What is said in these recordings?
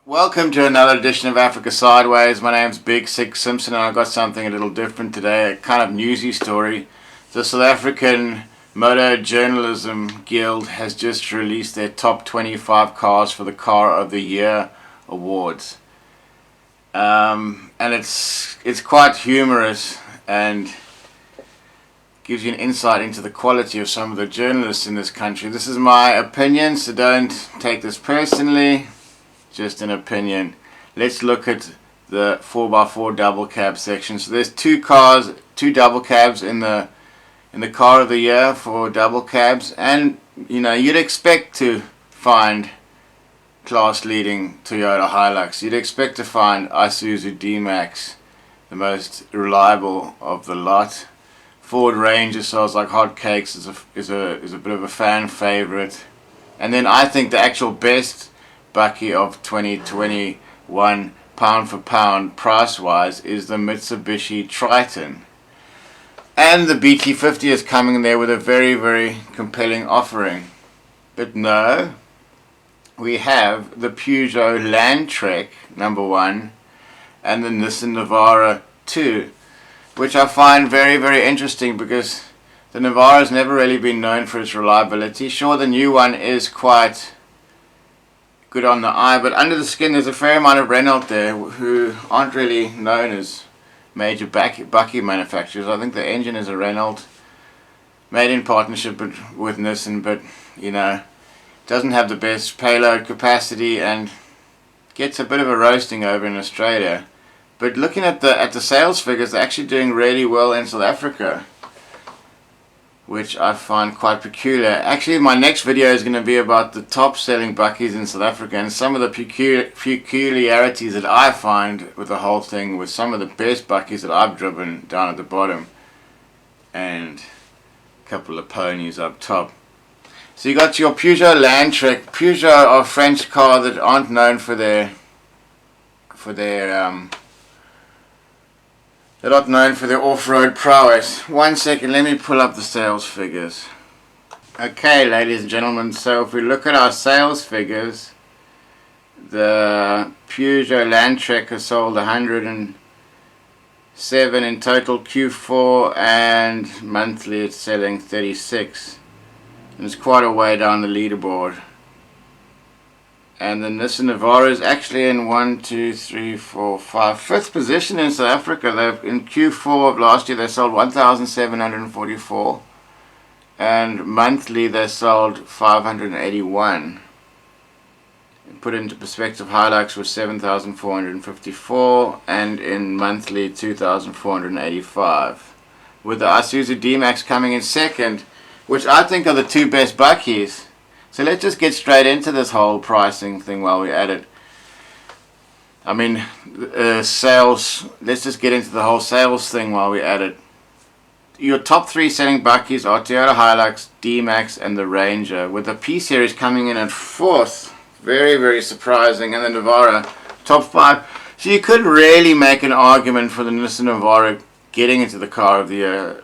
Welcome to another edition of Africa Sideways. My name's Big Six Simpson and I've got something a little different today, a kind of newsy story. The South African Motor Journalism Guild has just released their top 25 cars for the Car of the Year awards. And it's quite humorous and gives you an insight into the quality of some of the journalists in this country. This is my opinion, so don't take this personally. Just an opinion. Let's look at the 4x4 double cab section. So there's two double cabs in the Car of the Year for double cabs, and you'd expect to find class leading Toyota Hilux. You'd expect to find Isuzu D-Max, the most reliable of the lot. Ford Ranger sells like hotcakes, is a bit of a fan favorite. And then I think the actual best bakkie of 2021 pound for pound price wise is the Mitsubishi Triton, and the BT50 is coming there with a very, very compelling offering. But no, we have the Peugeot Landtrek #1 and the Nissan Navara 2, which I find very, very interesting because the Navara has never really been known for its reliability. Sure, the new one is quite good on the eye, but under the skin there's a fair amount of Renault there who aren't really known as major bakkie manufacturers. I think the engine is a Renault made in partnership with Nissan, but doesn't have the best payload capacity and gets a bit of a roasting over in Australia. But looking at the sales figures, they're actually doing really well in South Africa, which I find quite peculiar. Actually, my next video is going to be about the top selling bakkies in South Africa and some of the peculiarities that I find with the whole thing, with some of the best bakkies that I've driven down at the bottom and a couple of ponies up top. So you got your Peugeot Landtrek. Peugeot are a French car that aren't known for their they're not known for their off-road prowess. One second, let me pull up the sales figures. Okay, ladies and gentlemen, so if we look at our sales figures, the Peugeot Landtrek has sold 107 in total Q4, and monthly it's selling 36. And it's quite a way down the leaderboard. And the Nissan Navara is actually in 5th position in South Africa. In Q4 of last year they sold 1,744, and monthly they sold 581. Put into perspective, Hilux was 7,454, and in monthly 2,485. With the Isuzu D-Max coming in second, which I think are the two best bakkies. So let's just get straight into this whole pricing thing while we're at it. I mean, sales, let's just get into the whole sales thing while we're at it. Your top three selling bakkies are Toyota Hilux, D-Max and the Ranger, with the P-Series coming in at 4th. Very, very surprising. And the Navara, top 5. So you could really make an argument for the Nissan Navara getting into the Car of the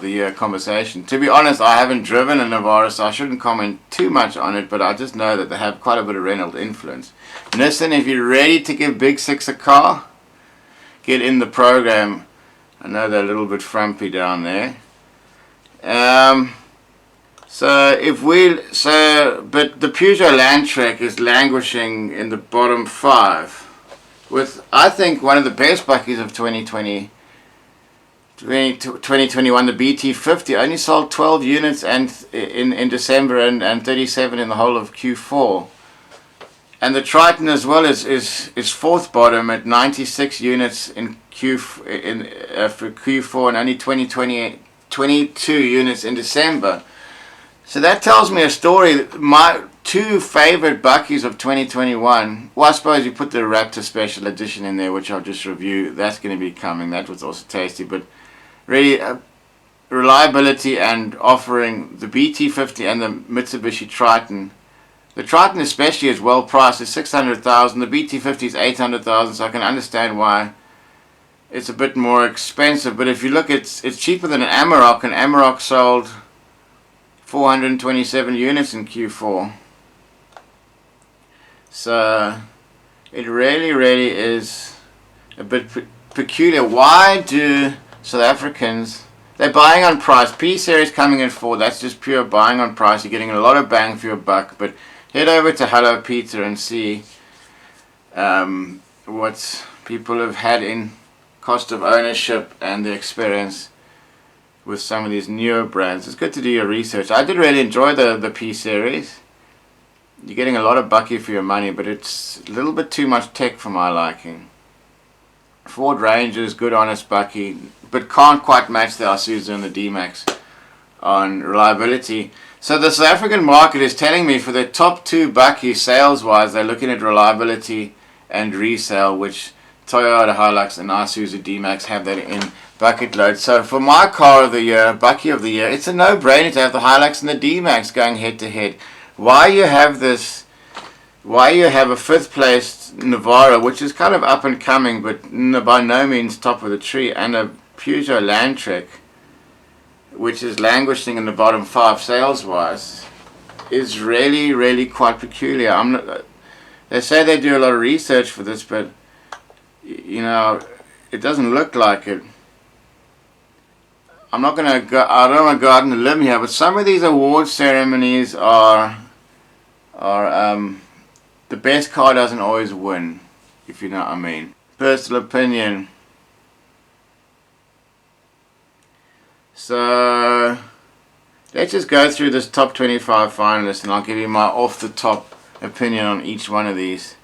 Year conversation. To be honest, I haven't driven a Navara, so I shouldn't comment too much on it, but I just know that they have quite a bit of Renault influence. Nissan, if you're ready to give Big Six a car, get in the program. I know they're a little bit frumpy down there. But the Peugeot Landtrek is languishing in the bottom 5, with I think one of the best bakkies of 2021, the BT50 only sold 12 units and in December and 37 in the whole of Q4. And the Triton as well is 4th bottom at 96 units in for Q4 and only 22 units in December. So that tells me a story. My two favorite bakkies of 2021, well, I suppose you put the Raptor Special Edition in there, which I'll just review. That's going to be coming. That was also tasty, but really, reliability and offering, the BT50 and the Mitsubishi Triton. The Triton especially is well priced. It's 600,000. The BT50 is 800,000. So I can understand why it's a bit more expensive. But if you look, it's cheaper than an Amarok. An Amarok sold 427 units in Q4. So it really is a bit peculiar. Why do South Africans, they're buying on price. P series coming in 4, that's just pure buying on price. You're getting a lot of bang for your buck. But head over to Hello Peter and see what people have had in cost of ownership and the experience with some of these newer brands. It's good to do your research. I did really enjoy the P series. You're getting a lot of bakkie for your money, but it's a little bit too much tech for my liking. Ford Ranger's good, honest bakkie, but can't quite match the Isuzu and the D-Max on reliability. So the South African market is telling me for their top 2 bakkies sales-wise, they're looking at reliability and resale, which Toyota Hilux and Isuzu D-Max have that in bucket load. So for my car of the year, bakkie of the year, it's a no-brainer to have the Hilux and the D-Max going head-to-head. Why you have a 5th place Navara, which is kind of up and coming, but by no means top of the tree, and a Peugeot Landtrek, which is languishing in the bottom 5 sales-wise, is really quite peculiar. They say they do a lot of research for this, but you know, it doesn't look like it. I don't want to go out on a limb here, but some of these award ceremonies are the best car doesn't always win, if you know what I mean. Personal opinion. So let's just go through this top 25 finalists, and I'll give you my off-the-top opinion on each one of these.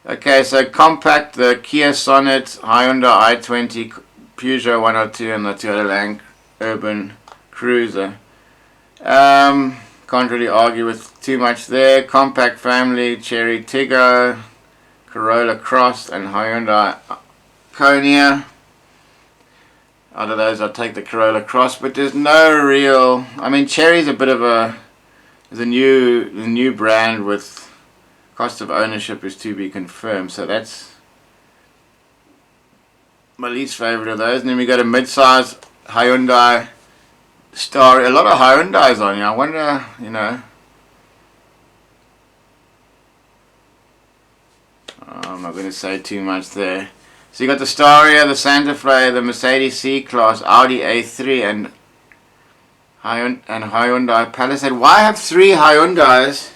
Okay, so compact, the Kia Sonet, Hyundai i20, Peugeot 102, and the Toyota Land Urban Cruiser. Can't really argue with too much there. Compact family, Cherry Tiggo, Corolla Cross, and Hyundai Konya. Out of those, I'll take the Corolla Cross, but there's no real. I mean, Cherry's a bit of a new brand with cost of ownership is to be confirmed, so that's my least favorite of those. And then we got a mid-size Hyundai Star. A lot of Hyundais on here. I wonder, you know. I'm not going to say too much there. So you got the Staria, the Santa Fe, the Mercedes C-Class, Audi A3, and Hyundai Palisade. Why have 3 Hyundais?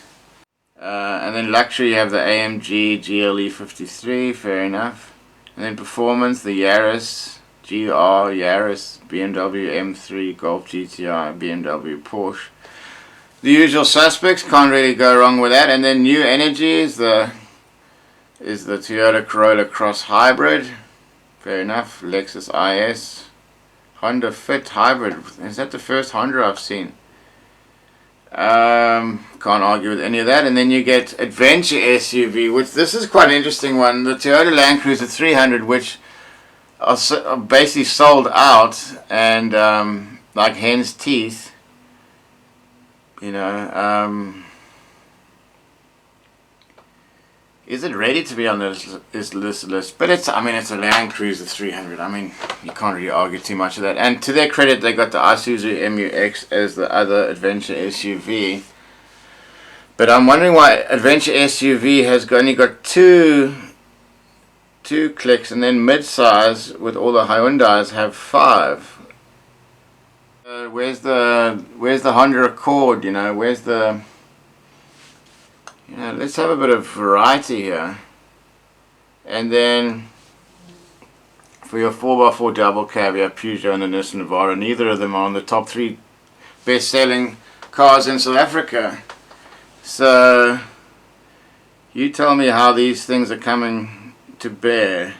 And then luxury, you have the AMG GLE 53, fair enough. And then performance, the Yaris, GR, Yaris, BMW M3, Golf GTI, BMW, Porsche. The usual suspects, can't really go wrong with that. And then new energy is the Toyota Corolla Cross Hybrid, fair enough. Lexus IS, Honda Fit Hybrid. Is that the first Honda I've seen? Can't argue with any of that. And then you get adventure SUV, which this is quite an interesting one. The Toyota Land Cruiser 300, which are basically sold out and like hen's teeth. You know, is it ready to be on this list? But it's, I mean, it's a Land Cruiser 300. I mean, you can't really argue too much of that. And to their credit, they got the Isuzu MU-X as the other adventure SUV. But I'm wondering why adventure SUV has only got two clicks, and then mid-size with all the Hyundais have 5. Where's the Honda Accord? You know, where's the? You know, let's have a bit of variety here. And then for your 4x4 double cab, you have Peugeot and the Nissan Navara. Neither of them are on the top 3 best-selling cars in South Africa. So you tell me how these things are coming to bear.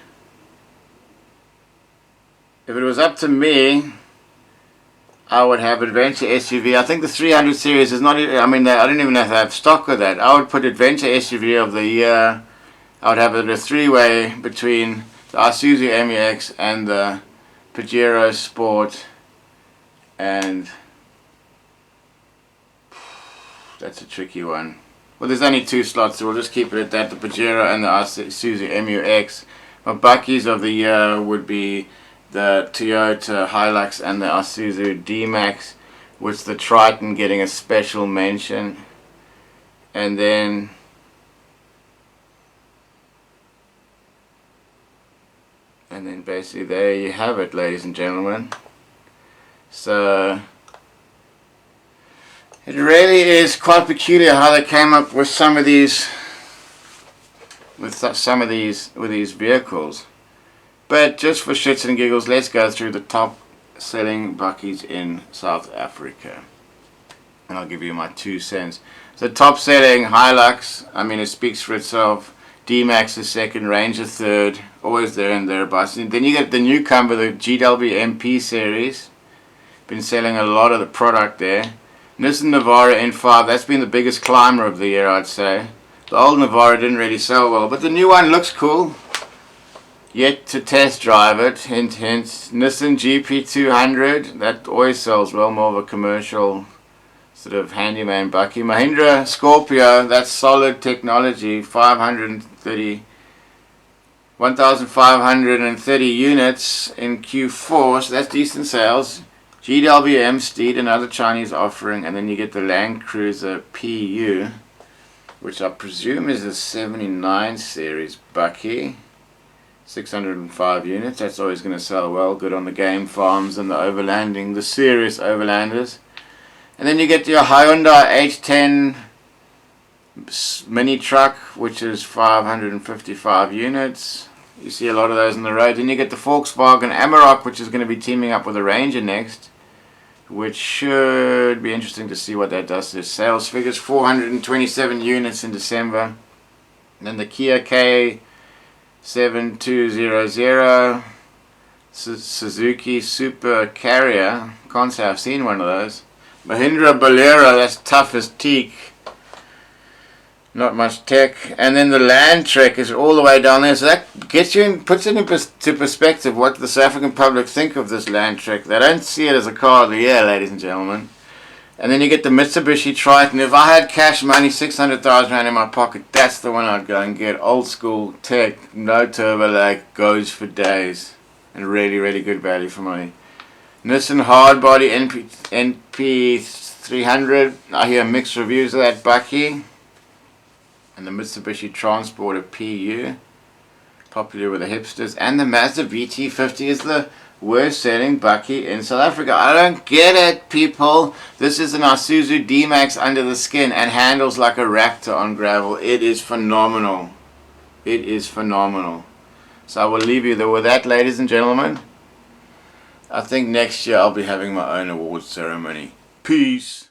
If it was up to me, I would have adventure SUV. I think the 300 series is not, I mean, I don't even have to have stock with that. I would put adventure SUV of the year. I would have it a 3-way between the Isuzu MU-X and the Peugeot Sport, and that's a tricky one. Well, there's only 2 slots, so we'll just keep it at that, the Peugeot and the Isuzu MU-X. My bakkies of the year would be the Toyota Hilux and the Isuzu D-Max, with the Triton getting a special mention. And then And then basically there you have it, ladies and gentlemen. So it really is quite peculiar how they came up with some of these vehicles. But just for shits and giggles, let's go through the top selling bakkies in South Africa, and I'll give you my 2 cents. So top selling Hilux, I mean, it speaks for itself. D-Max is second, Ranger third, always there and thereabouts. And then you get the newcomer, the GW MP series. Been selling a lot of the product there. Nissan Navara N5, that's been the biggest climber of the year, I'd say. The old Navara didn't really sell well, but the new one looks cool. Yet to test drive it, hint hint. Nissan GP200, that always sells well, more of a commercial sort of handyman bakkie. Mahindra Scorpio, that's solid technology, 1,530 units in Q4, so that's decent sales. GWM Steed, another Chinese offering, and then you get the Land Cruiser PU, which I presume is a 79 series bakkie. 605 units, that's always going to sell well, good on the game farms and the overlanding, the serious overlanders. And then you get your Hyundai H10 mini truck, which is 555 units. You see a lot of those on the road. Then you get the Volkswagen Amarok, which is going to be teaming up with the Ranger next, which should be interesting to see what that does to sales figures. 427 units in December. And then the Kia K7200 Suzuki Super Carrier. Can't say I've seen one of those. Mahindra Bolero, that's tough as teak. Not much tech. And then the Landtrek is all the way down there. So that gets you in, puts it into perspective what the South African public think of this Landtrek. They don't see it as a car of the year, ladies and gentlemen. And then you get the Mitsubishi Triton. If I had cash money, 600,000 rand in my pocket, that's the one I'd go and get. Old school tech, no turbo lag, goes for days. And really, really good value for money. Nissan Hardbody NP300. I hear mixed reviews of that bakkie. And the Mitsubishi Transporter PU, popular with the hipsters. And the Mazda VT50 is the worst selling bakkie in South Africa. I don't get it, people. This is an Isuzu D-Max under the skin and handles like a Raptor on gravel. It is phenomenal. It is phenomenal. So I will leave you there with that, ladies and gentlemen. I think next year I'll be having my own awards ceremony. Peace.